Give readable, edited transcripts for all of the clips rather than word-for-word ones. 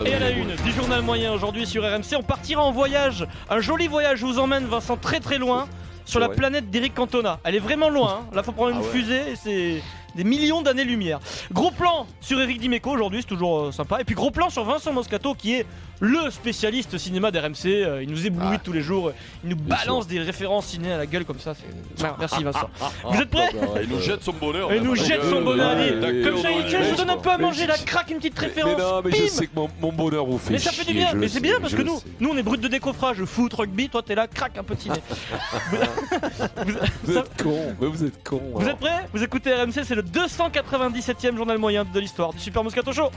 Et à la une du journal moyen aujourd'hui sur RMC, on partira en voyage. Un joli voyage, je vous emmène Vincent très très loin sur la planète d'Éric Cantona. Elle est vraiment loin, hein. Là faut prendre une fusée et c'est des millions d'années-lumière. Gros plan sur Éric Dimeco aujourd'hui, c'est toujours sympa. Et puis gros plan sur Vincent Moscato qui est le spécialiste cinéma d'RMC. Il nous éblouit tous les jours, il nous balance des références ciné à la gueule comme ça. Merci Vincent. Vous êtes prêts? Il nous jette son bonheur. Il nous jette son bonheur. Comme ça, je vous donne un peu à manger, la craque, une petite référence. Mais non, mais je sais que mon bonheur vous fait. Mais ça fait du bien, mais c'est bien parce que nous on est brut de décoffrage, foot, rugby, toi t'es là, craque un peu de ciné. Vous êtes cons, mais vous êtes cons. Vous êtes prêts? Vous écoutez RMC, c'est le 297e journal moyen de l'histoire du Super Moscato Show.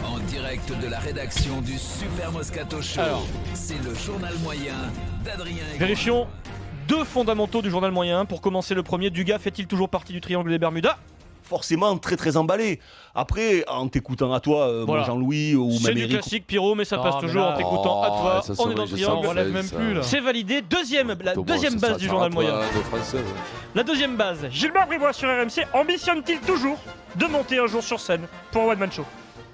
En direct de la rédaction du Super Moscato Show, c'est le journal moyen d'Adrien Egoin. Vérifions deux fondamentaux du journal moyen. Pour commencer, le premier, Dugas fait-il toujours partie du triangle des Bermudas? Forcément très très emballé. Après, en t'écoutant à toi, voilà. Jean-Louis ou c'est même du Eric. classique Pierrot, mais ça passe toujours en t'écoutant à toi. On est dans le triangle. On relève même plus là. C'est validé. La deuxième base du journal moyen. La deuxième base. Gilbert Bribois sur RMC ambitionne-t-il toujours de monter un jour sur scène pour un one-man show?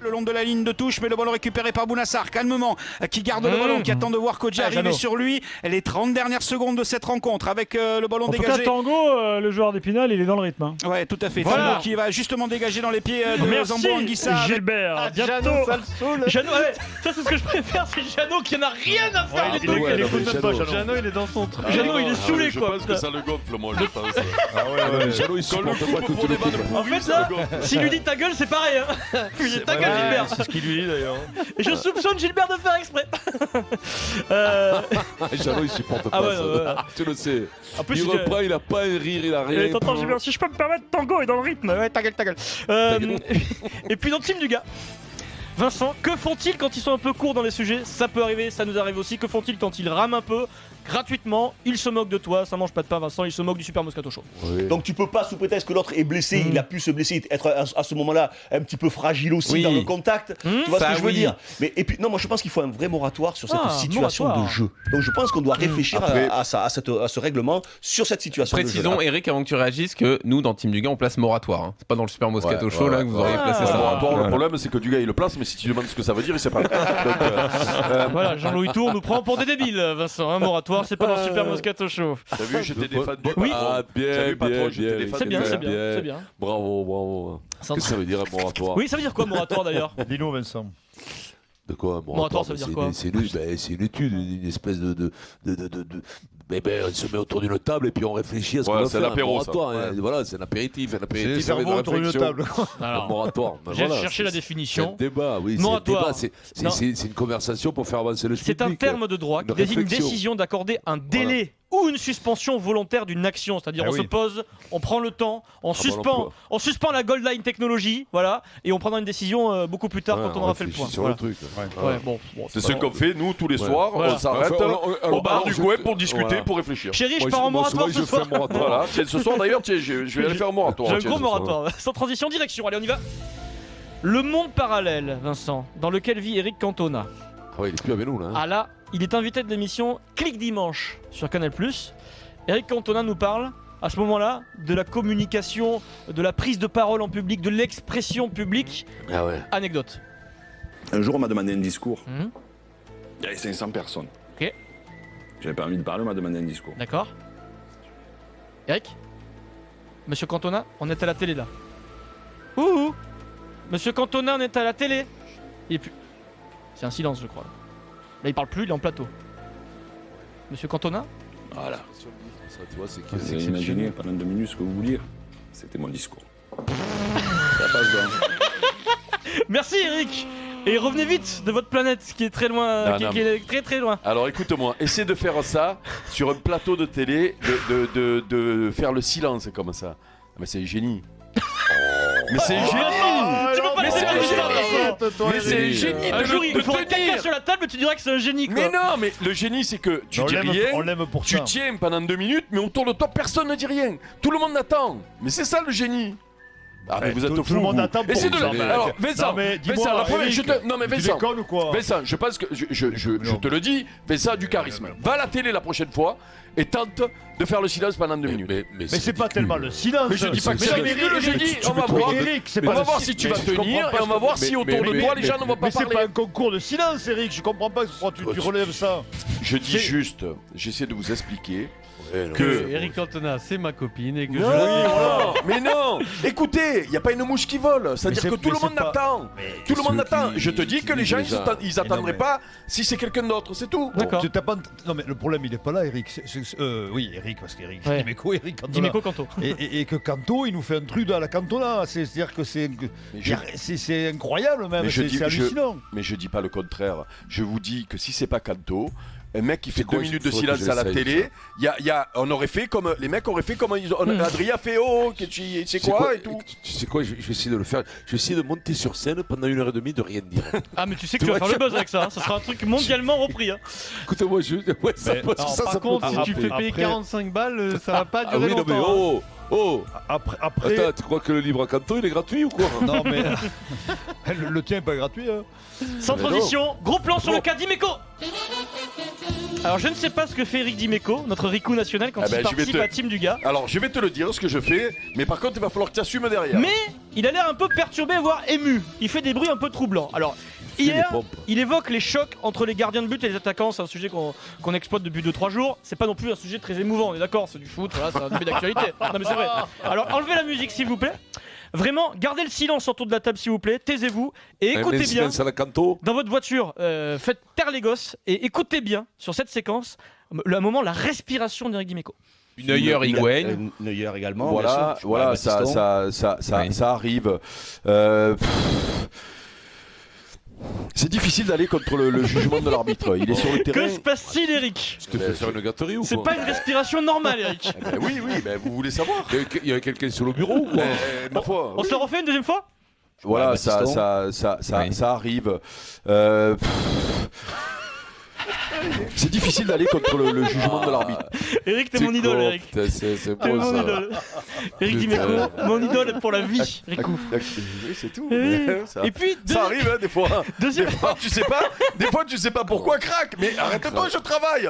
Le long de la ligne de touche, mais le ballon récupéré par Bounassar, calmement, qui garde le ballon, qui attend de voir Kodji arriver sur lui. Les 30 dernières secondes de cette rencontre avec le ballon dégagé. En tout cas, Tango, le joueur d'Épinal, il est dans le rythme. Hein. Ouais, tout à fait. Voilà. Tango qui va justement dégager dans les pieds de Zambo Anguissa. Gilbert. Bientôt. Jeannot, ça c'est ce que je préfère, c'est Jeannot qui en a rien à faire. Il écoute même pas. Jeannot, il est dans son truc. Jeannot, il est saoulé quoi. Je pense que ça le gonfle, moi, je pense. Jeannot, il supporte pas que tout le monde. En fait, là, s'il lui dit ta gueule, c'est pareil. Hein. Il dit ta gueule, Gilbert. C'est ce qu'il lui dit d'ailleurs. Et je soupçonne Gilbert de faire exprès. Jeannot, il supporte pas ça. Tu le sais. En plus, Il reprend, il a pas un rire, il a rien. T'entends Gilbert, si je peux me permettre, Tango est dans le rythme. Ouais, ta gueule, ta gueule. Et puis dans le team du gars. Vincent, que font-ils quand ils sont un peu courts dans les sujets? Ça peut arriver, ça nous arrive aussi. Que font-ils quand ils rament un peu? Gratuitement, ils se moquent de toi, ça mange pas de pain Vincent, ils se moquent du Super Moscato Show. Oui. Donc tu peux pas, sous prétexte que l'autre est blessé, il a pu se blesser, être à ce moment-là un petit peu fragile aussi dans le contact. Tu vois ce que je veux dire? Mais et puis non, moi je pense qu'il faut un vrai moratoire sur cette situation de jeu. Donc je pense qu'on doit réfléchir à ce règlement sur cette situation. Précisons, de jeu. Eric, avant que tu réagisses, que nous dans Team Dugas on place moratoire. Hein. C'est pas dans le Super Moscato Show là que vous auriez placé ça. Moratoire, le problème c'est que Dugas il le place, mais si tu demandes ce que ça veut dire, il sait pas. Donc, voilà, Jean-Louis Tour nous prend pour des débiles, Vincent. Un moratoire, c'est pas dans le Super Moscato Show. T'as vu, j'étais défendu. Oui. Ah, bien, C'est bien, c'est bien. Bravo. Qu'est-ce que ça veut dire un moratoire? Oui, ça veut dire quoi moratoire d'ailleurs? Dis-nous, Vincent. De quoi un Moratoire, ça veut dire quoi? C'est une étude, une espèce de on se met autour d'une table et puis on réfléchit à ce qu'on va c'est faire. l'apéro, Un moratoire, ça. Voilà, c'est un apéritif. C'est le cerveau autour d'une table. Un moratoire. J'ai cherché la définition. C'est un débat, oui. Moratoire. C'est une conversation pour faire avancer le public. C'est un terme de droit qui désigne une décision d'accorder un délai ou une suspension volontaire d'une action. C'est-à-dire on se pose, on prend le temps, on suspend la Gold Line technologie, voilà, et on prendra une décision beaucoup plus tard quand on aura fait le point. Sur le truc. c'est ce qu'on fait nous tous les soirs. Voilà. On s'arrête au bar du coin pour discuter, pour réfléchir. Chérie, je pars en moratoire ce soir. Voilà, ce soir d'ailleurs, je vais aller faire un moratoire. J'ai un gros moratoire. Sans transition, direction. Allez, on y va. Le monde parallèle, Vincent, dans lequel vit Éric Cantona. Ah ouais, il est plus avec nous là. Ah là, il est invité de l'émission Clic Dimanche sur Canal+. Éric Cantona nous parle, à ce moment-là, de la communication, de la prise de parole en public, de l'expression publique. Ah ouais. Anecdote. Un jour, on m'a demandé un discours. Il y avait 500 personnes. Ok. J'avais pas envie de parler, on m'a demandé un discours. D'accord. Eric? Monsieur Cantona, on est à la télé là. Ouh! Monsieur Cantona, on est à la télé. Il est plus... C'est un silence, je crois. Là, il parle plus, il est en plateau. Monsieur Cantona? Voilà. Ça, tu vois, c'est Vous avez imaginé pendant 2 minutes ce que vous vouliez. C'était mon discours. Ça passe bien. Merci Eric. Et revenez vite de votre planète qui est très loin, qui est très très loin. Alors écoute-moi, essaie de faire ça sur un plateau de télé, de faire le silence comme ça. Mais c'est un génie. Mais c'est un génie. Tu peux pas laisser Mais c'est un génie. Un jour, il faudrait quelqu'un sur la table, tu diras que c'est un génie quoi. Mais non, mais le génie c'est que tu dis rien, on l'aime pour ça. tu tiens pendant 2 minutes, mais autour de toi personne ne dit rien. Tout le monde attend. Mais c'est ça le génie. Ah, mais vous êtes tout le monde attend pour Essaye de vous. Alors, Vincent, dis-moi, la première, Eric, non mais tu Vincent, déconnes ou quoi? Vincent, je pense que je te le dis, Vincent a du charisme. Va à la télé la prochaine fois et tente de faire le silence pendant 2 minutes. Mais c'est pas tellement le silence. Mais je dis pas que c'est ridicule, je dis, on va voir. On va voir si tu vas tenir et on va voir si autour de toi les gens ne vont pas parler. Mais c'est pas un concours de silence, Eric. Je comprends pas pourquoi tu relèves ça. Je dis juste, j'essaie de vous expliquer. Que Eric Cantona, c'est ma copine et que mais non. Écoutez, il n'y a pas une mouche qui vole. C'est-à-dire que tout le monde attend. Tout le monde attend. Je te dis que les gens, ils attendraient pas si c'est quelqu'un d'autre, c'est tout. D'accord. Non mais le problème, il est pas là, Eric. Oui, Eric, parce qu'Eric, Dimeco, Eric Cantona. Dimeco Canto. Et que Canto, il nous fait un truc à la Cantona. C'est-à-dire que c'est incroyable même. C'est hallucinant. Mais je dis pas le contraire. Je vous dis que si c'est pas Canto, un mec qui fait 2 minutes de silence à la télé, on aurait fait comme les mecs auraient fait comme Adrien a fait c'est quoi et tout. Tu sais quoi, je vais essayer de le faire. Je vais essayer de monter sur scène pendant 1h30 de rien dire. Ah mais tu sais que tu vas faire le buzz avec ça. Ça sera un truc mondialement repris. Écoutez-moi, par contre, si tu fais payer 45 balles, ça va pas durer longtemps. Après... Attends, tu crois que le libre à Canto il est gratuit ou quoi? Non mais le tien est pas gratuit. Sans transition, gros plan sur le cas Dimeco. Alors je ne sais pas ce que fait Eric Dimeco, notre Ricou national, quand il participe à Team Dugas. Alors je vais te le dire ce que je fais, mais par contre il va falloir que tu assumes derrière. Mais il a l'air un peu perturbé, voire ému. Il fait des bruits un peu troublants. Alors hier, il évoque les chocs entre les gardiens de but et les attaquants. C'est un sujet qu'on exploite depuis 2-3 jours. C'est pas non plus un sujet très émouvant, on est d'accord, c'est du foot, voilà, c'est un début d'actualité. Non mais c'est vrai. Alors enlevez la musique s'il vous plaît. Vraiment, gardez le silence autour de la table s'il vous plaît, taisez-vous et écoutez bien. Dans votre voiture, faites taire les gosses et écoutez bien sur cette séquence, un moment, la respiration d'Eric Dimeco. Une œilleur Higuain. Une œilleur également. Voilà, ça arrive. C'est difficile d'aller contre le jugement de l'arbitre. Il est sur le terrain. Que se passe-t-il, Eric? Tu te fais faire une gâterie ou quoi? C'est pas une respiration normale, Eric. Oui, vous voulez savoir? Il y avait quelqu'un sur le bureau ou quoi? On se le refait une deuxième fois? Voilà, ça arrive. C'est difficile d'aller contre le jugement de l'arbitre. Eric, t'es mon idole, Eric. C'est beau, mon idole. Eric Dimeco, mon idole pour la vie, Ricou. Oui, c'est tout. Et puis, ça arrive, hein, des fois. Des fois, tu sais pas pourquoi craque. Mais arrête-toi, je travaille.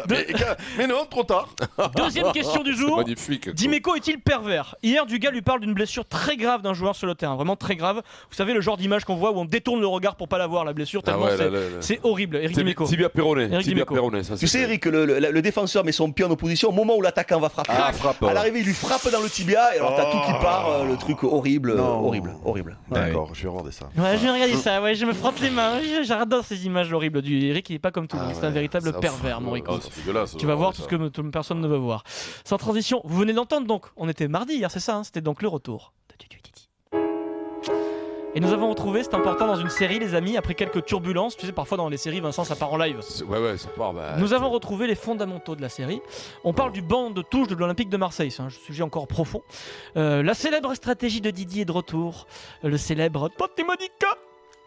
Mais non, trop tard. Deuxième question du jour. Magnifique. Dimeco est-il pervers? Hier, Dugas lui parle d'une blessure très grave d'un joueur sur le terrain, vraiment très grave. Vous savez, le genre d'image qu'on voit où on détourne le regard pour pas la voir, la blessure, tellement c'est horrible. Eric Dimeco. Tibia péroné. Tu sais, Eric, le défenseur met son pied en opposition au moment où l'attaquant va frapper. À l'arrivée, il lui frappe dans le tibia et alors t'as tout qui part, le truc horrible. D'accord, je vais regarder ça. Ouais, je vais regarder ça, ouais, je me frotte les mains. J'adore ces images horribles du Eric, il est pas comme tout le monde, c'est un véritable pervers, mon Rico. Tu vas voir tout ce que personne ne veut voir. Sans transition, vous venez d'entendre donc, on était mardi hier, c'est ça, hein, c'était donc le retour de Dudu Didi. Et nous avons retrouvé, c'est important dans une série les amis, après quelques turbulences, tu sais parfois dans les séries Vincent ça part en live. Ouais, ça part. Nous avons retrouvé les fondamentaux de la série. On parle du banc de touche de l'Olympique de Marseille, c'est un sujet encore profond. La célèbre stratégie de Didier est de retour, le célèbre Totti Monica.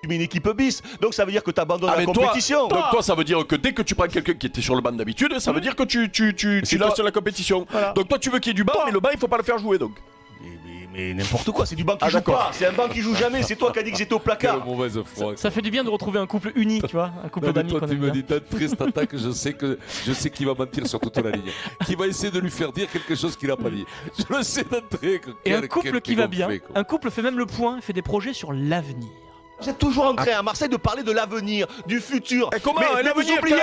Tu mets une équipe bis, donc ça veut dire que tu abandonnes la compétition. Donc toi ça veut dire que dès que tu prends quelqu'un qui était sur le banc d'habitude, ça veut dire que tu lâches la compétition. Voilà. Donc toi tu veux qu'il y ait du banc, mais le banc il faut pas le faire jouer donc. Mais n'importe quoi, c'est du banc qui joue pas, c'est un banc qui joue jamais, c'est toi qui as dit que j'étais au placard. Ça fait du bien de retrouver un couple uni, tu vois, un couple d'amis. Toi tu me dis d'entrer cette attaque, je sais qu'il va mentir sur toute la ligne, qu'il va essayer de lui faire dire quelque chose qu'il n'a pas dit. Je le sais d'entrer. Et un couple qui va bien, un couple fait même le point, fait des projets sur l'avenir. Vous êtes toujours en train à Marseille de parler de l'avenir, du futur. Et comment l'avenir? Vous oubliez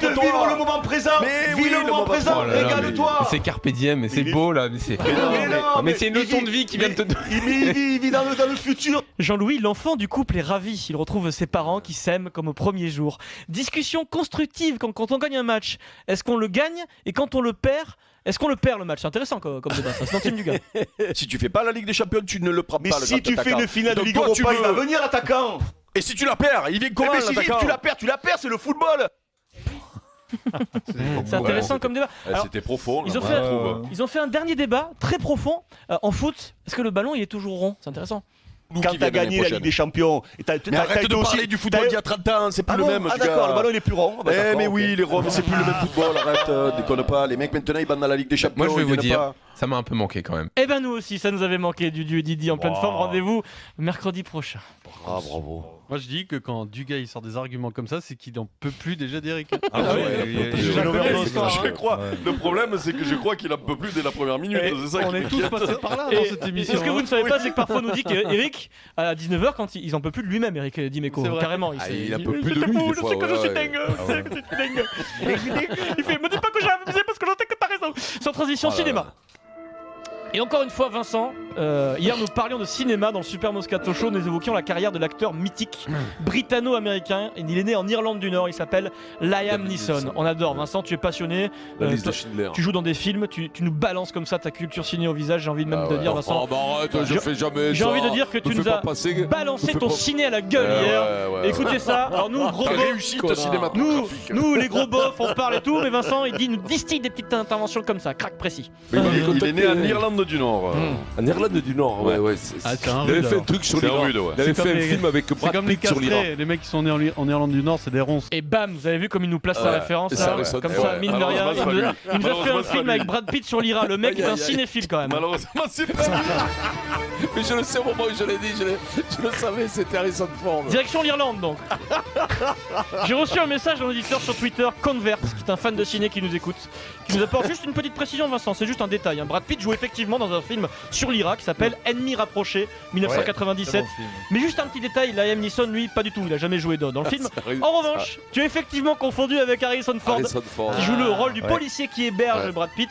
de vivre le moment présent. Mais oui, le moment présent, régale-toi. C'est carpe diem, mais c'est beau là. Mais c'est une leçon de vie qui vient de te donner. Il vit dans le futur. Jean-Louis, l'enfant du couple, est ravi. Il retrouve ses parents qui s'aiment comme au premier jour. Discussion constructive quand on gagne un match. Est-ce qu'on le gagne? Et quand on le perd, est-ce qu'on le perd le match? C'est intéressant comme débat, ça. C'est dans le team du gars. Si tu fais pas la Ligue des Champions, tu ne le prends pas. Mais si tu fais une finale de Ligue Europa, il va venir l'attaquant. Et si tu la perds, il vient comment l'attaquant? Si tu la perds, c'est le football. C'est intéressant comme débat. C'était profond. Ils ont fait un dernier débat très profond en foot. Est-ce que le ballon il est toujours rond? C'est intéressant. Quand t'as gagné la Ligue des Champions, mais arrête de parler du football d'il y a 30 ans, c'est plus le même. Ah d'accord, le ballon il est plus rond. Mais oui, il est rond, mais c'est plus le même football, arrête, déconne pas. Les mecs maintenant ils bandent dans la Ligue des Champions. Moi je vais vous dire, Ça m'a un peu manqué quand même. Eh ben nous aussi, ça nous avait manqué du duo Didi en pleine forme. Rendez-vous mercredi prochain. Ah, bravo. Moi je dis que quand Dugas il sort des arguments comme ça, c'est qu'il n'en peut plus déjà d'Eric. Je crois. Le problème, c'est que je crois qu'il en peut plus dès la première minute. On est tous passés par là dans cette émission. Ce que vous ne savez pas, c'est que parfois on nous dit qu'Eric, à 19h, quand ils en peuvent plus de lui-même, Eric Dimeco, carrément. Il en peut plus de lui. Je sais que je suis dingue. Il fait, me dis pas que j'ai abusé parce que je sais que t'as raison. Sans transition, cinéma. Et encore une fois, Vincent, hier nous parlions de cinéma dans le Super Moscato Show. Nous évoquions la carrière de l'acteur mythique britanno-américain. Il est né en Irlande du Nord. Il s'appelle Liam Neeson. On adore. Vincent, tu es passionné. La liste de Schindler. Tu joues dans des films. Tu nous balances comme ça ta culture ciné au visage. J'ai envie même de dire, Vincent. Oh, bah arrête, je fais jamais. J'ai envie de dire que tu nous as balancé ton ciné à la gueule hier. Écoutez ça. Alors nous, gros beaufs, nous les gros beaufs, on parle et tout. Mais Vincent, il distille des petites interventions comme ça, crac précis. Il est né en Irlande du Nord. En Irlande du Nord, ouais. Il avait fait un truc sur l'Iran. Il avait fait un film avec Brad Pitt sur l'Iran. Les mecs qui sont nés en Irlande du Nord, c'est des ronces. Et bam, vous avez vu comme il nous place sa référence là, comme ça, mine de rien. Il nous a fait un film avec Brad Pitt sur l'Iran. Le mec est un cinéphile quand même. Malheureusement, c'est pas. Mais je le sais au moment où je l'ai dit, je le savais, c'était Harrison Ford. Direction l'Irlande donc. J'ai reçu un message d'un auditeur sur Twitter, Convert, qui est un fan de ciné qui nous écoute, qui nous apporte juste une petite précision, Vincent, c'est juste un détail. Brad Pitt joue effectivement dans un film sur l'Irak qui s'appelle Ennemi rapproché, 1997. Mais juste un petit détail, Liam Neeson, lui, pas du tout, il a jamais joué dans le film. En revanche, tu es effectivement confondu avec Harrison Ford, qui joue le rôle du policier qui héberge Brad Pitt.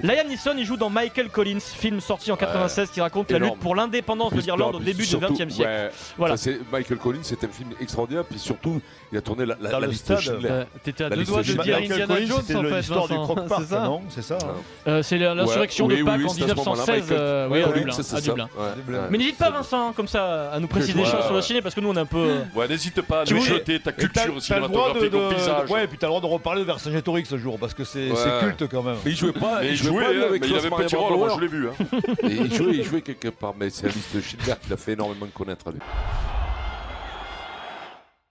Liam Neeson, il joue dans Michael Collins, film sorti en 96 qui raconte la lutte pour l'indépendance de l'Irlande au début du XXe siècle. Voilà. Michael Collins, c'était un film extraordinaire, puis surtout, il a tourné la liste de Schindler. T'étais à deux doigts de dire Indiana Jones en fait. L'histoire du croque-parc, non? C'est ça. C'est l'insurrection de Pâques en 1916 à Dublin. Mais n'hésite pas, Vincent, comme ça, à nous préciser des choses sur le ciné, parce que nous on est un peu. Ouais, n'hésite pas à nous jeter ta culture cinématographique au paysage. Ouais, et puis t'as le droit de reparler de Vercingétorix ce jour, parce que c'est culte quand même. Mais il jouait pas. Il avait petit rôle, moi je l'ai vu. Il jouait quelque part, mais c'est la liste de Schindler qui l'a fait énormément connaître.